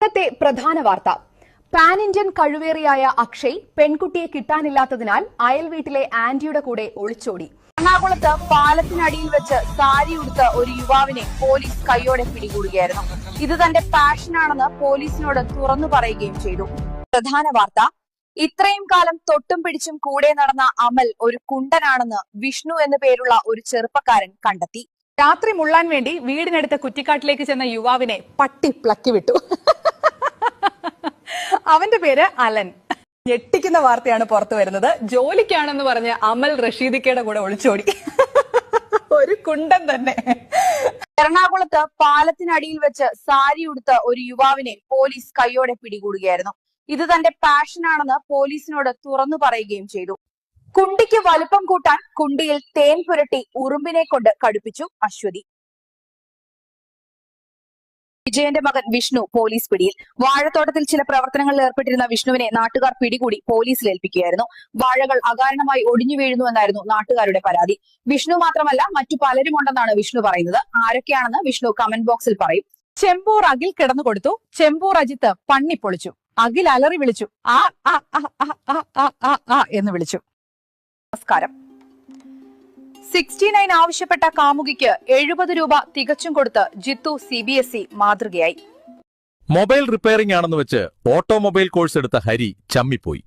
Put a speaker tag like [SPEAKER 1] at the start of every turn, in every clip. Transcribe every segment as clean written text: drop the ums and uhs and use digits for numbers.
[SPEAKER 1] ഇന്നത്തെ പ്രധാന വാർത്ത. പാൻ ഇന്ത്യൻ കഴിവേറിയായ അക്ഷയ് പെൺകുട്ടിയെ കിട്ടാനില്ലാത്തതിനാൽ അയൽവീട്ടിലെ ആന്റിയുടെ കൂടെ ഒളിച്ചോടി.
[SPEAKER 2] എറണാകുളത്ത് പാലത്തിനടിയിൽ വെച്ച് സാരി ഉടുത്ത ഒരു യുവാവിനെ പോലീസ് കൈയോടെ പിടികൂടുകയായിരുന്നു. ഇത് തന്റെ പാഷനാണെന്ന് പോലീസിനോട് തുറന്നു പറയുകയും ചെയ്തു. പ്രധാന വാർത്ത: ഇത്രയും കാലം തൊട്ടും പിടിച്ചും കൂടെ നടന്ന അമൽ ഒരു കുണ്ടനാണെന്ന് വിഷ്ണു എന്നു പേരുള്ള ഒരു ചെറുപ്പക്കാരൻ കണ്ടെത്തി.
[SPEAKER 3] രാത്രി മുള്ളാൻ വേണ്ടി വീടിനടുത്ത കുറ്റിക്കാട്ടിലേക്ക് ചെന്ന യുവാവിനെ പട്ടി പ്ലക്കി വിട്ടു. അവന്റെ പേര് അലൻ. ഞെട്ടിക്കുന്ന വാർത്തയാണ് പുറത്തു വരുന്നത്. ജോലിക്കാണെന്ന് പറഞ്ഞ് അമൽ റഷീദിക്കയുടെ കൂടെ ഒളിച്ചോടി. ഒരു കുണ്ടൻ തന്നെ.
[SPEAKER 2] എറണാകുളത്ത് പാലത്തിനടിയിൽ വെച്ച് സാരി ഉടുത്ത ഒരു യുവാവിനെ പോലീസ് കൈയോടെ പിടികൂടുകയായിരുന്നു. ഇത് തന്റെ പാഷനാണെന്ന് പോലീസിനോട് തുറന്നു പറയുകയും ചെയ്തു. കുണ്ടിക്ക് വലുപ്പം കൂട്ടാൻ കുണ്ടിയിൽ തേൻ പുരട്ടി ഉറുമ്പിനെ കൊണ്ട് കടുപ്പിച്ചു അശ്വതി. വിജയന്റെ മകൻ വിഷ്ണു പോലീസ് പിടിയിൽ. വാഴത്തോട്ടത്തിൽ ചില പ്രവർത്തനങ്ങളിൽ ഏർപ്പെട്ടിരുന്ന വിഷ്ണുവിനെ നാട്ടുകാർ പിടികൂടി പോലീസിൽ ഏൽപ്പിക്കുകയായിരുന്നു. വാഴകൾ അകാരണമായി ഒടിഞ്ഞു വീഴുന്നുവെന്നായിരുന്നു നാട്ടുകാരുടെ പരാതി. വിഷ്ണു മാത്രമല്ല, മറ്റു പലരുമുണ്ടെന്നാണ് വിഷ്ണു പറയുന്നത്. ആരൊക്കെയാണെന്ന് വിഷ്ണു കമന്റ് ബോക്സിൽ പറയും.
[SPEAKER 3] ചെമ്പൂർ അഖിൽ കിടന്നു കൊടുത്തു. ചെമ്പൂർ അജിത്ത് പണ്ണി പൊളിച്ചു. അഖിൽ അലറി വിളിച്ചു, ആ ആ ആ എന്ന് വിളിച്ചു.
[SPEAKER 2] നമസ്കാരം. 69 ആവശ്യപ്പെട്ട കാമുകിക്ക് 70 രൂപ തികച്ചും കൊടുത്ത് ജിത്തു CBSE മാതൃകയായി.
[SPEAKER 4] മൊബൈൽ റിപ്പയറിംഗ് ആണെന്ന് വെച്ച് ഓട്ടോമൊബൈൽ കോഴ്സ് എടുത്ത ഹരി ചമ്മിപ്പോയി.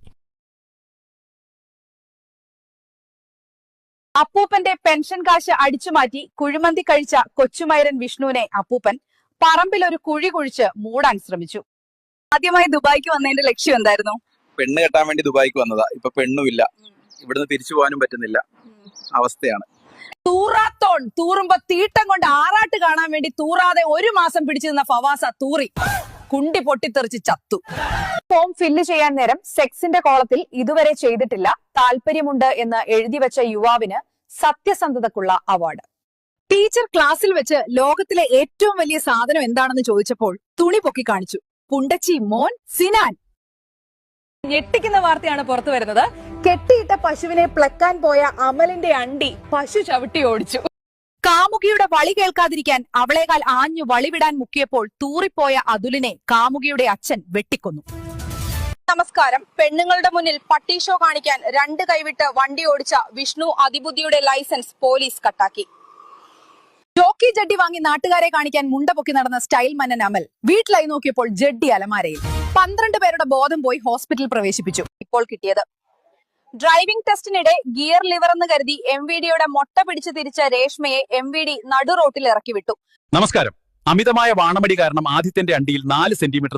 [SPEAKER 2] അപ്പൂപ്പന്റെ പെൻഷൻ കാശ് അടിച്ചുമാറ്റി കുഴിമന്തി കഴിച്ച കൊച്ചുമൈരൻ വിഷ്ണുവിനെ അപ്പൂപ്പൻ പറമ്പിൽ ഒരു കുഴി കുഴിച്ച് മൂടാൻ ശ്രമിച്ചു. ആദ്യമായി ദുബായിക്ക് വന്നതിന്റെ ലക്ഷ്യം എന്തായിരുന്നു?
[SPEAKER 5] പെണ്ണ് കെട്ടാൻ വേണ്ടി ദുബായിക്ക് വന്നതാ. ഇപ്പൊ പെണ്ണുമില്ല, ഇവിടുന്ന് തിരിച്ചു പോകാനും പറ്റുന്നില്ല അവസ്ഥയാണ്.
[SPEAKER 2] തൂറാത്തോൺ തൂറുമ്പോ തീട്ടം കൊണ്ട് ആറാട്ട് കാണാൻ വേണ്ടി തൂറാതെ ഒരു മാസം പിടിച്ചു നിന്ന ഫവാസ തൂറി കുണ്ടി പൊട്ടിത്തെറിച്ച് ചത്തു. ഫോം ഫില്ല് ചെയ്യാൻ നേരം സെക്സിന്റെ കോളത്തിൽ ഇതുവരെ ചെയ്തിട്ടില്ല, താല്പര്യമുണ്ട് എന്ന് എഴുതി വെച്ച യുവാവിന് സത്യസന്ധതക്കുള്ള അവാർഡ്.
[SPEAKER 3] ടീച്ചർ ക്ലാസ്സിൽ വെച്ച് ലോകത്തിലെ ഏറ്റവും വലിയ സാധനം എന്താണെന്ന് ചോദിച്ചപ്പോൾ തുണി പൊക്കി കാണിച്ചു. പുണ്ടച്ചി മോൻ സിനാൻ. ഞെട്ടിക്കുന്ന വാർത്തയാണ് പുറത്തു വരുന്നത്. കെട്ടിയിട്ട പശുവിനെ പ്ലക്കാൻ പോയ അമലിന്റെ അണ്ടി പശു ചവിട്ടി ഓടിച്ചു.
[SPEAKER 2] കാമുകിയുടെ വളി കേൾക്കാതിരിക്കാൻ അവളേക്കാൾ ആഞ്ഞു വളിവിടാൻ മുക്കിയപ്പോൾ തൂറിപ്പോയ അതുലിനെ കാമുകിയുടെ അച്ഛൻ വെട്ടിക്കൊന്നു. നമസ്കാരം. പെണ്ണുങ്ങളുടെ മുന്നിൽ പട്ടി ഷോ കാണിക്കാൻ 2 കൈവിട്ട് വണ്ടി ഓടിച്ച വിഷ്ണു അതിബുദ്ധിയുടെ ലൈസൻസ് പോലീസ് കട്ടാക്കി. ജോക്കി ജഡ്ഡി വാങ്ങി നാട്ടുകാരെ കാണിക്കാൻ മുണ്ട പൊക്കി നടന്ന സ്റ്റൈൽ മന്നൻ അമൽ വീട്ടിലായി നോക്കിയപ്പോൾ ജഡ്ഡി അലമാരയിൽ. 12 പേരുടെ ബോധം പോയി ഹോസ്പിറ്റലിൽ പ്രവേശിപ്പിച്ചു. ഇപ്പോൾ കിട്ടിയത് ഡ്രൈവിംഗ് ടെസ്റ്റിനിടെ ഗിയർ ലിവർ എന്ന് കരുതി MVDയുടെ മൊട്ട പിടിച്ചു തിരിച്ച രേഷ്മയെ MVD നടു റോട്ടിൽ ഇറക്കി വിട്ടു.
[SPEAKER 4] നമസ്കാരം. അമിതമായ വാണമടി കാരണം ആദിത്യന്റെ അണ്ടിയിൽ 4 സെന്റിമീറ്റർ